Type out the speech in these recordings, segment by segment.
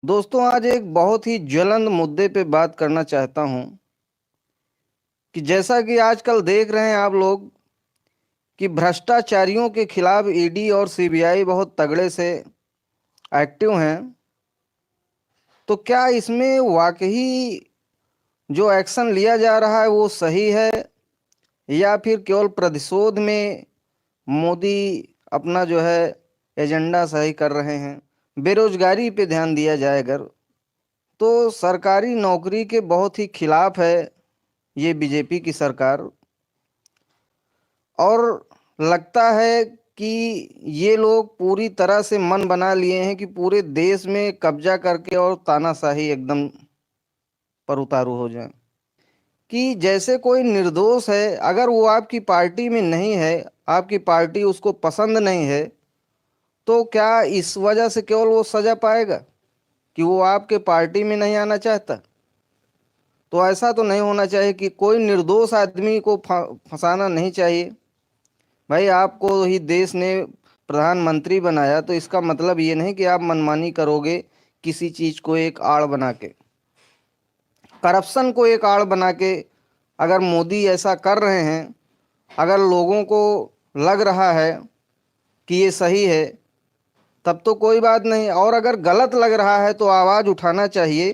दोस्तों, आज एक बहुत ही ज्वलंत मुद्दे पे बात करना चाहता हूं कि जैसा कि आजकल देख रहे हैं आप लोग कि भ्रष्टाचारियों के खिलाफ ईडी और सीबीआई बहुत तगड़े से एक्टिव हैं। तो क्या इसमें वाकई जो एक्शन लिया जा रहा है वो सही है, या फिर केवल प्रतिशोध में मोदी अपना जो है एजेंडा सही कर रहे हैं? बेरोजगारी पे ध्यान दिया जाए अगर, तो सरकारी नौकरी के बहुत ही खिलाफ है ये बीजेपी की सरकार। और लगता है कि ये लोग पूरी तरह से मन बना लिए हैं कि पूरे देश में कब्जा करके और तानाशाही एकदम पर उतारू हो जाए। कि जैसे कोई निर्दोष है, अगर वो आपकी पार्टी में नहीं है, आपकी पार्टी उसको पसंद नहीं है, तो क्या इस वजह से केवल वो सजा पाएगा कि वो आपके पार्टी में नहीं आना चाहता? तो ऐसा तो नहीं होना चाहिए कि कोई निर्दोष आदमी को फंसाना नहीं चाहिए। भाई, आपको ही देश ने प्रधानमंत्री बनाया, तो इसका मतलब ये नहीं कि आप मनमानी करोगे किसी चीज को एक आड़ बना के, करप्शन को एक आड़ बना के। अगर मोदी ऐसा कर रहे हैं, अगर लोगों को लग रहा है कि ये सही है, तब तो कोई बात नहीं। और अगर गलत लग रहा है तो आवाज उठाना चाहिए।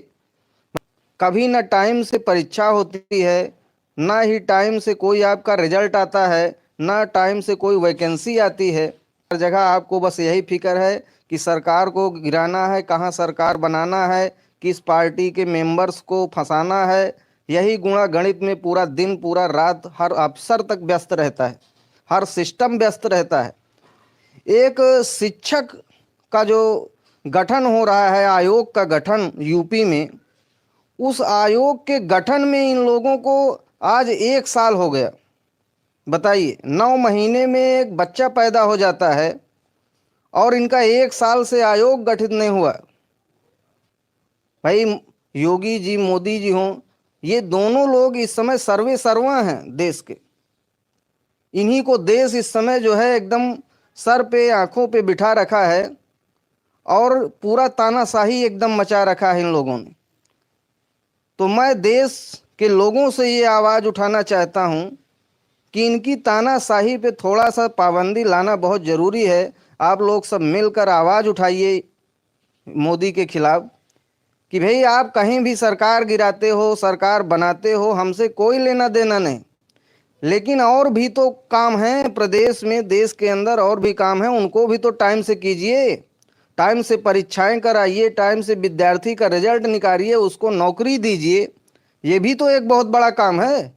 कभी ना टाइम से परीक्षा होती है, ना ही टाइम से कोई आपका रिजल्ट आता है, ना टाइम से कोई वैकेंसी आती है। हर जगह आपको बस यही फिक्र है कि सरकार को गिराना है, कहाँ सरकार बनाना है, किस पार्टी के मेंबर्स को फंसाना है। यही गुणा गणित में पूरा दिन पूरा रात हर अफसर तक व्यस्त रहता है, हर सिस्टम व्यस्त रहता है। एक शिक्षक का जो गठन हो रहा है, आयोग का गठन यूपी में, उस आयोग के गठन में इन लोगों को आज 1 साल हो गया। बताइए, 9 महीने में एक बच्चा पैदा हो जाता है और इनका 1 साल से आयोग गठित नहीं हुआ। भाई, योगी जी मोदी जी हों, ये दोनों लोग इस समय सर्वे सर्वा हैं देश के। इन्हीं को देश इस समय जो है एकदम सर पे आंखों पे बिठा रखा है और पूरा तानाशाही एकदम मचा रखा है इन लोगों ने। तो मैं देश के लोगों से ये आवाज़ उठाना चाहता हूँ कि इनकी तानाशाही पे थोड़ा सा पाबंदी लाना बहुत ज़रूरी है। आप लोग सब मिलकर आवाज़ उठाइए मोदी के खिलाफ कि भाई, आप कहीं भी सरकार गिराते हो, सरकार बनाते हो, हमसे कोई लेना देना नहीं। लेकिन और भी तो काम हैं प्रदेश में, देश के अंदर और भी काम हैं, उनको भी तो टाइम से कीजिए। टाइम से परीक्षाएं कराइए, टाइम से विद्यार्थी का रिजल्ट निकालिए, उसको नौकरी दीजिए। ये भी तो एक बहुत बड़ा काम है।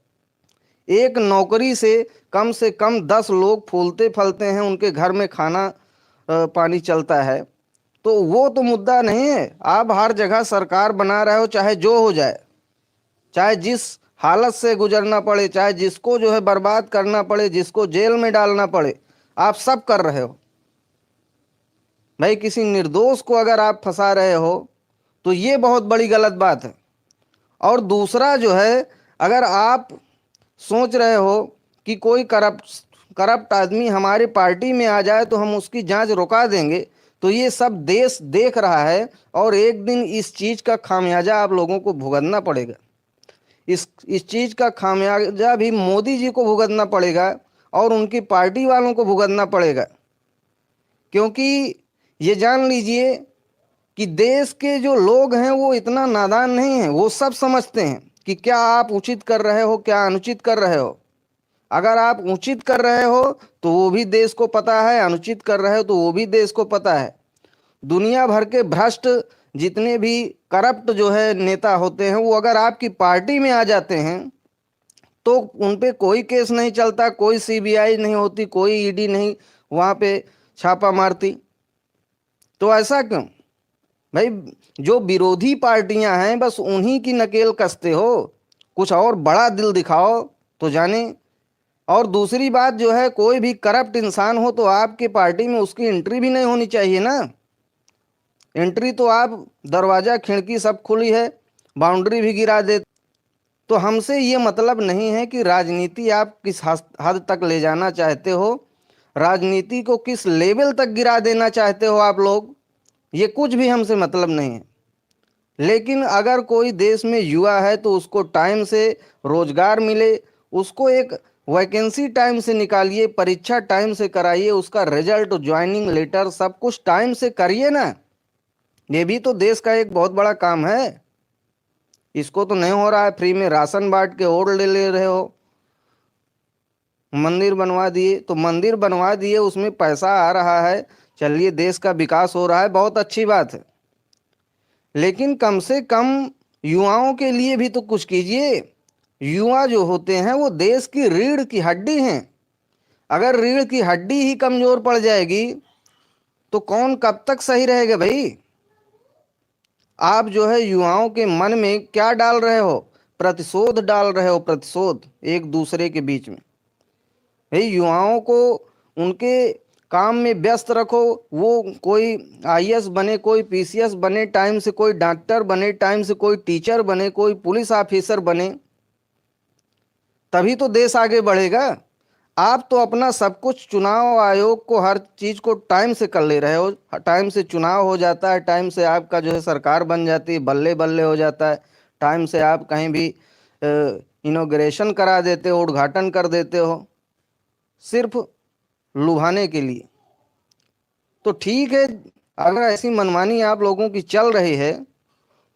एक नौकरी से कम 10 लोग फूलते फलते हैं, उनके घर में खाना पानी चलता है। तो वो तो मुद्दा नहीं है। आप हर जगह सरकार बना रहे हो, चाहे जो हो जाए, चाहे जिस हालत से गुजरना पड़े, चाहे जिसको जो है बर्बाद करना पड़े, जिसको जेल में डालना पड़े, आप सब कर रहे हो। भाई, किसी निर्दोष को अगर आप फंसा रहे हो तो ये बहुत बड़ी गलत बात है। और दूसरा जो है, अगर आप सोच रहे हो कि कोई करप्ट आदमी हमारे पार्टी में आ जाए तो हम उसकी जांच रुका देंगे, तो ये सब देश देख रहा है और एक दिन इस चीज का खामियाजा आप लोगों को भुगतना पड़ेगा। इस चीज का खामियाजा भी मोदी जी को भुगतना पड़ेगा और उनकी पार्टी वालों को भुगतना पड़ेगा। क्योंकि ये जान लीजिए कि देश के जो लोग हैं वो इतना नादान नहीं है। वो सब समझते हैं कि क्या आप उचित कर रहे हो, क्या अनुचित कर रहे हो। अगर आप उचित कर रहे हो तो वो भी देश को पता है, अनुचित कर रहे हो तो वो भी देश को पता है। दुनिया भर के भ्रष्ट जितने भी करप्ट जो है नेता होते हैं, वो अगर आपकी पार्टी में आ जाते हैं तो उन पे कोई केस नहीं चलता, कोई सीबीआई नहीं होती, कोई ईडी नहीं वहां पे छापा मारती। तो ऐसा क्यों? भाई, जो विरोधी पार्टियां हैं बस उन्हीं की नकेल कसते हो। कुछ और बड़ा दिल दिखाओ तो जाने। और दूसरी बात जो है, कोई भी करप्ट इंसान हो तो आपके पार्टी में उसकी एंट्री भी नहीं होनी चाहिए ना। एंट्री तो आप दरवाजा खिड़की सब खुली है, बाउंड्री भी गिरा दे। तो हमसे ये मतलब नहीं है कि राजनीति आप किस हद तक ले जाना चाहते हो, राजनीति को किस लेवल तक गिरा देना चाहते हो आप लोग, ये कुछ भी हमसे मतलब नहीं है। लेकिन अगर कोई देश में युवा है तो उसको टाइम से रोजगार मिले, उसको एक वैकेंसी टाइम से निकालिए, परीक्षा टाइम से कराइए, उसका रिजल्ट, ज्वाइनिंग लेटर सब कुछ टाइम से करिए ना। ये भी तो देश का एक बहुत बड़ा काम है। इसको तो नहीं हो रहा है, फ्री में राशन बांट के और ले रहे हो। मंदिर बनवा दिए तो मंदिर बनवा दिए, उसमें पैसा आ रहा है, चलिए देश का विकास हो रहा है, बहुत अच्छी बात है। लेकिन कम से कम युवाओं के लिए भी तो कुछ कीजिए। युवा जो होते हैं वो देश की रीढ़ की हड्डी हैं। अगर रीढ़ की हड्डी ही कमजोर पड़ जाएगी तो कौन कब तक सही रहेगा भाई। आप जो है युवाओं के मन में क्या डाल रहे हो, प्रतिशोध डाल रहे हो, प्रतिशोध एक दूसरे के बीच में। भाई युवाओं को उनके काम में व्यस्त रखो, वो कोई आईएएस बने, कोई पीसीएस बने टाइम से, कोई डॉक्टर बने टाइम से, कोई टीचर बने, कोई पुलिस ऑफिसर बने, तभी तो देश आगे बढ़ेगा। आप तो अपना सब कुछ चुनाव आयोग को हर चीज को टाइम से कर ले रहे हो। टाइम से चुनाव हो जाता है, टाइम से आपका जो है सरकार बन जाती है, बल्ले बल्ले हो जाता है, टाइम से आप कहीं भी इनॉग्रेशन करा देते हो, उद्घाटन कर देते हो, सिर्फ लुभाने के लिए। तो ठीक है, अगर ऐसी मनमानी आप लोगों की चल रही है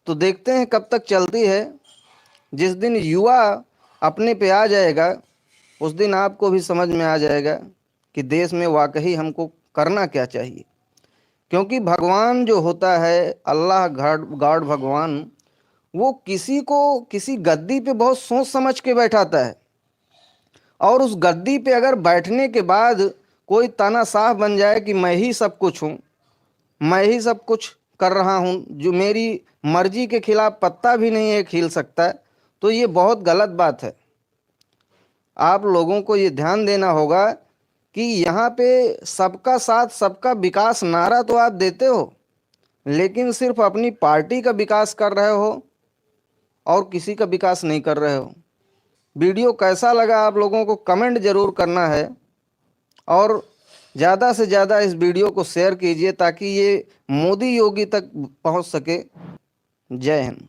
तो देखते हैं कब तक चलती है। जिस दिन युवा अपने पे आ जाएगा उस दिन आपको भी समझ में आ जाएगा कि देश में वाकई हमको करना क्या चाहिए। क्योंकि भगवान जो होता है, अल्लाह गॉड भगवान, वो किसी को किसी गद्दी पे बहुत सोच समझ के बैठाता है, और उस गद्दी पे अगर बैठने के बाद कोई तानाशाह बन जाए कि मैं ही सब कुछ हूँ, मैं ही सब कुछ कर रहा हूँ, जो मेरी मर्जी के खिलाफ पत्ता भी नहीं है खिल सकता, तो ये बहुत गलत बात है। आप लोगों को ये ध्यान देना होगा कि यहाँ पे सबका साथ सबका विकास नारा तो आप देते हो, लेकिन सिर्फ अपनी पार्टी का विकास कर रहे हो और किसी का विकास नहीं कर रहे हो। वीडियो कैसा लगा आप लोगों को कमेंट जरूर करना है, और ज़्यादा से ज़्यादा इस वीडियो को शेयर कीजिए ताकि ये मोदी योगी तक पहुंच सके। जय हिंद।